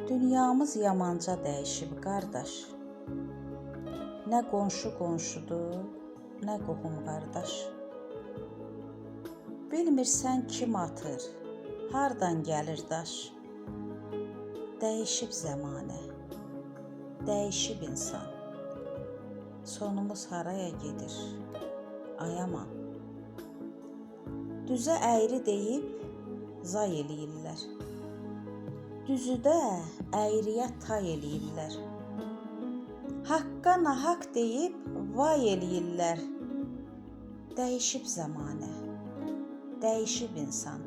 Dünyamız yamanca dəyişib qardaş. Nə qonşu qonşudur, nə qohum qardaş. Bilmirsən kim atır, hardan gəlir daş. Dəyişib zəmanə, dəyişib insan. Sonumuz haraya gedir, ay aman. Düzə əyri deyib zay eləyirlər. Düzüdə əyriyə tay eləyirlər. Haqqa nahaq deyib vay eləyirlər. Dəyişib zəmanə, dəyişib insan.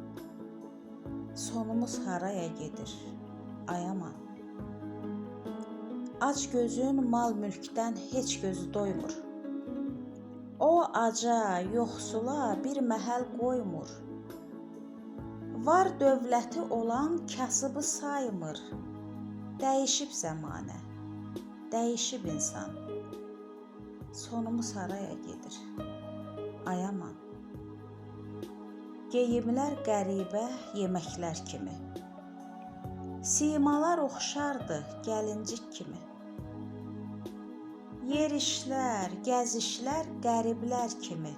Sonumuz haraya gedir, ay aman. Ac gözün mal mülkdən heç gözü doymur. O aca, yoxsula bir məhəl qoymur. Var dövləti olan kasıbı saymır. Dəyişib zəmanə, dəyişib insan. Sonumuz haraya gedir, ay aman. Geyimlər qəribə yeməklər kimi. Simalar oxşardı gəlincik kimi. Yerişlər, gəzişlər qəriblər kimi.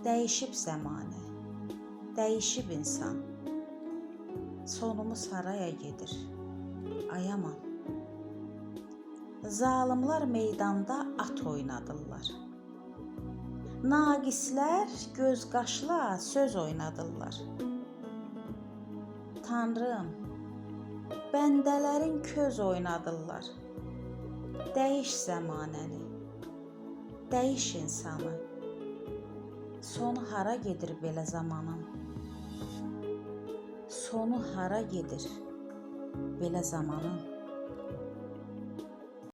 Dəyişib zəmanə, dəyişib insan. Sonumuz haraya gedir, ay aman. Zalimlar meydanda at oynadırlar. Naqislər göz qaşla söz oynadırlar. Tanrım, bəndələrin köz oynadırlar. Dəyiş zəmanəni, dəyiş insanı. Sonu hara gedir belə zamanın? Sonu hara gedir belə zamanın?